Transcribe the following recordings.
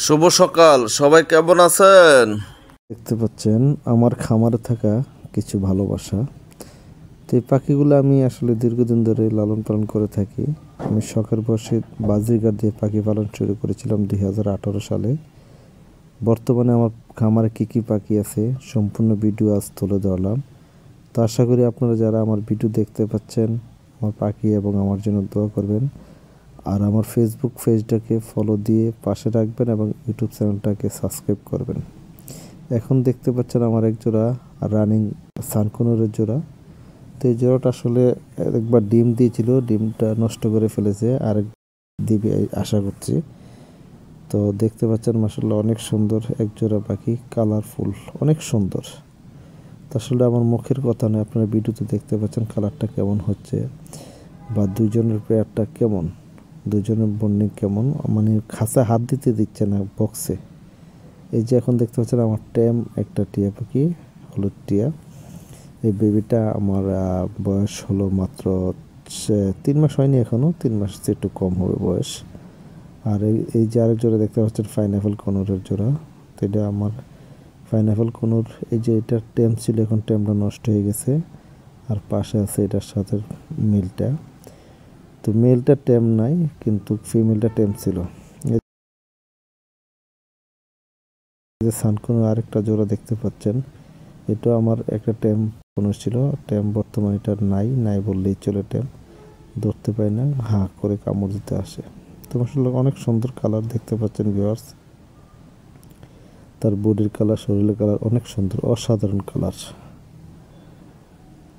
শুভ সকাল, সবাই কেমন আছেন? দেখতে পাচ্ছেন আমার খামারে থাকা কিছু ভালোবাসা। তো এই পাখিগুলো আমি আসলে দীর্ঘদিন ধরে লালন পালন করে থাকি। আমি শখের বশে বাজিগার দিয়ে পাখি পালন শুরু করেছিলাম 2018 সালে। বর্তমানে আমার খামারে কী কী পাখি আছে সম্পূর্ণ ভিডিও আজ তুলে ধরলাম। তো আশা করি আপনারা যারা আমার ভিডিও দেখতে পাচ্ছেন আমার পাখি এবং আমার জন্য দোয়া করবেন। আর আমার ফেসবুক পেজটাকে ফলো দিয়ে পাশে রাখবেন এবং ইউটিউব চ্যানেলটাকে সাবস্ক্রাইব করবেন। এখন দেখতে পাচ্ছেন আমার এক জোড়া রানিং সানকুনুরের জোড়া। তো এই জোড়াটা আসলে একবার ডিম দিয়েছিল, ডিমটা নষ্ট করে ফেলেছে, আরেক দিবে আশা করছি। তো দেখতে পাচ্ছেন মাশাআল্লাহ অনেক সুন্দর এক জোড়া পাখি, কালারফুল, অনেক সুন্দর। তো আসলে আমার মুখের কথা নয়, আপনারা ভিডিওতে দেখতে পাচ্ছেন কালারটা কেমন হচ্ছে বা দুইজনের পেয়ারটা কেমন, দুইজনের বন্ডিং কেমন, মানে খাঁচা হাত দিতে দিচ্ছে না বক্সে। এই যে এখন দেখতে পাচ্ছেন আমার ট্যাম একটা টিয়া পাখি, হলুদ টিয়া। এই বেবিটা আমার বয়স হলো মাত্র 3 মাস হয়নি, এখনও 3 মাস একটু কম হবে বয়স। আর এই যে আরেক জোড়া দেখতে পাচ্ছেন পাইনঅ্যাপল কনুরের জোড়া। তো এটা আমার পাইনঅ্যাপল কনুর, এই যে এটার ট্যাম ছিল, এখন ট্যামটা নষ্ট হয়ে গেছে। আর পাশে আছে এটার সাথে মেলটা। তো মেলটা ট্যাম নাই কিন্তু ফিমেলটা ট্যাম ছিল। যে সানকুনো আরেকটা জোড়া দেখতে পাচ্ছেন, এটা আমার একটা ট্যাম কোনো ছিল, ট্যাম বর্তমানে এটা নাই বললেই চলে। ট্যাম ধরতে পাই না, হাঁ করে কামড় দিতে আসে। তো আসলে অনেক সুন্দর কালার দেখতে পাচ্ছেন ভিউয়ার্স। তার বডির কালার, শরীরের কালার অনেক সুন্দর, অসাধারণ কালার,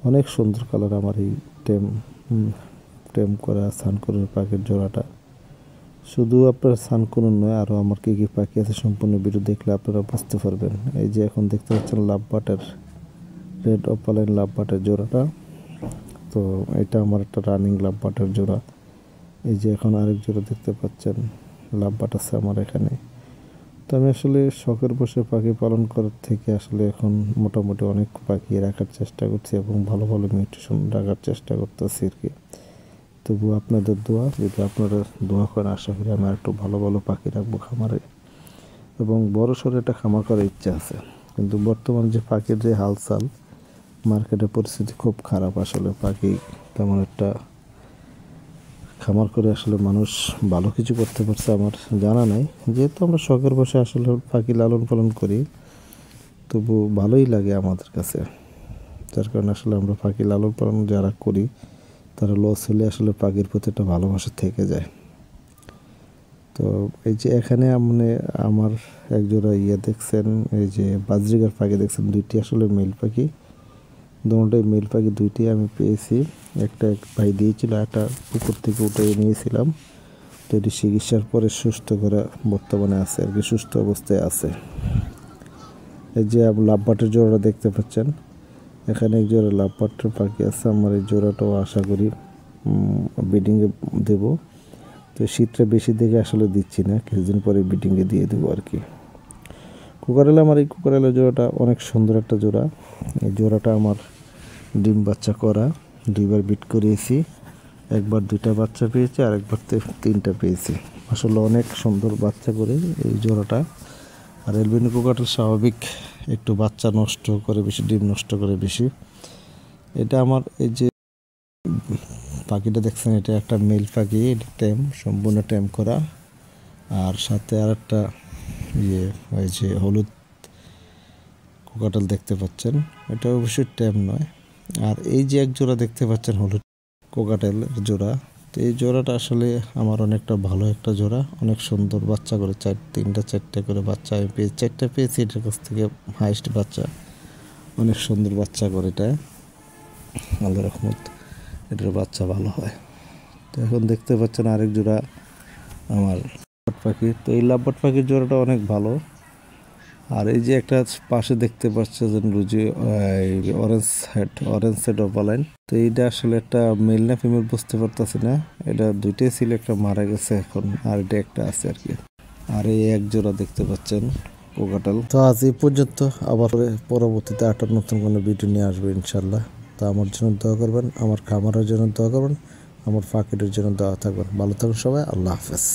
অনেক সুন্দর কালার আমার এই ট্যাম করা সানকুনোর পাখির জোড়াটা। শুধু আপনার সানকুনো নয়, আরও আমার কী কী পাখি আছে সম্পূর্ণ ভিডিও দেখলে আপনারা বুঝতে পারবেন। এই যে এখন দেখতে পাচ্ছেন লাভবাটের, রেড অপালাইন লাভবাটের জোড়াটা। তো এটা আমার একটা রানিং লাভবাটের জোড়া। এই যে এখন আরেক জোড়া দেখতে পাচ্ছেন লাভবাট আছে আমার এখানে। তো আমি আসলে শখের বসে পাখি পালন করার থেকে আসলে এখন মোটামুটি অনেক পাখি রাখার চেষ্টা করছি এবং ভালো ভালো মিউটেশন রাখার চেষ্টা করতেছি আর কি। তবুও আপনাদের দোয়া, যদি আপনারা দোয়া করেন আশা করি আমি একটু ভালো ভালো পাখি রাখবো খামারে এবং বড় সড়ো একটা খামার করার ইচ্ছা আছে। কিন্তু বর্তমান যে পাখির যে হালচাল, মার্কেটের পরিস্থিতি খুব খারাপ। আসলে পাখি তেমন একটা খামার করে আসলে মানুষ ভালো কিছু করতে পারছে আমার জানা নাই। যেহেতু আমরা শখের বসে আসলে পাখি লালন পালন করি, তবু ভালোই লাগে আমাদের কাছে। যার কারণে আসলে আমরা পাখি লালন পালন যারা করি তারা লস হলে আসলে পাখির প্রতি একটা ভালোবাসা থেকে যায়। তো এই যে এখানে মানে আমার একজোড়া দেখছেন, এই যে বাজরিগার পাখি দেখছেন, দুইটি আসলে মেল পাখি, দুটোই মেল পাখি, দুইটি আমি পেয়েছি। একটা এক ভাই দিয়েছিল, একটা পুকুর থেকে উঠে নিয়েছিলাম। তো এটি চিকিৎসার পরে সুস্থ করে বর্তমানে আছে আর কি, সুস্থ অবস্থায় আছে। এই যে লাভবাটের জোড়াটা দেখতে পাচ্ছেন, এখানে এক জোড়া লাভবাটের পাখি আছে আমার। এই জোড়াটাও আশা করি ব্রিডিংয়ে দেব। তো শীতটা বেশি দেখে আসলে দিচ্ছি না, কিছুদিন পরে ব্রিডিংয়ে দিয়ে দেবো আর কি। কুকারেলা, আমার এই কুকারেলা জোড়াটা অনেক সুন্দর একটা জোড়া। এই জোড়াটা আমার ডিম বাচ্চা করা, দুইবার বিট করিয়েছি, একবার 2টা বাচ্চা পেয়েছি আর একবার 3টা পেয়েছি। আসলে অনেক সুন্দর বাচ্চা করে এই জোড়াটা। আর এলবিনো কুকারেল স্বাভাবিক একটু বাচ্চা নষ্ট করে বেশি, ডিম নষ্ট করে বেশি। এটা আমার এই যে পাখিটা দেখছেন, এটা একটা মেল পাখি, এটা ট্যাম, সম্পূর্ণ ট্যাম করা। আর সাথে আর একটা ওই যে হলুদ কোকাটেল দেখতে পাচ্ছেন, এটা অবশ্যই ট্যাম নয়। আর এই যে এক জোড়া দেখতে পাচ্ছেন হলুদ কোকাটেলের জোড়া, তো এই জোড়াটা আসলে আমার অনেকটা ভালো একটা জোড়া, অনেক সুন্দর বাচ্চা করে, 4টা করে বাচ্চা আমি পেয়েছি, 4টা পেয়েছি এটার কাছ থেকে, হাইস্ট বাচ্চা, অনেক সুন্দর বাচ্চা করে এটা, আল্লাহর রহমত এটার বাচ্চা ভালো হয়। তো এখন দেখতে পাচ্ছেন আরেক জোড়া আমার পাখি। তো এই লাভবাট পাখির জোড়াটা অনেক ভালো। আর এই যে একটা পাশে দেখতে পাচ্ছেন রুজি অরেঞ্জ হেড অপালাইন। তো এইটা আসলে একটা মেল না ফিমেল বুঝতে পারতেছি না, এটা দুইটাই ছিল, একটা মারা গেছে এখন, আর এটা একটা আছে আর কি। আর এই এক জোড়া দেখতে পাচ্ছেন কোকাটাল। তো আজ এই পর্যন্ত, আবার পরবর্তীতে একটা নতুন কোনো ভিডিও নিয়ে আসবে ইনশাল্লাহ। তো আমার জন্য দোয়া করবেন, আমার খামারের জন্য দোয়া করবেন, আমার পাখিদের জন্য দোয়া থাকবেন। ভালো থাকবেন সবাই, আল্লাহ হাফেজ।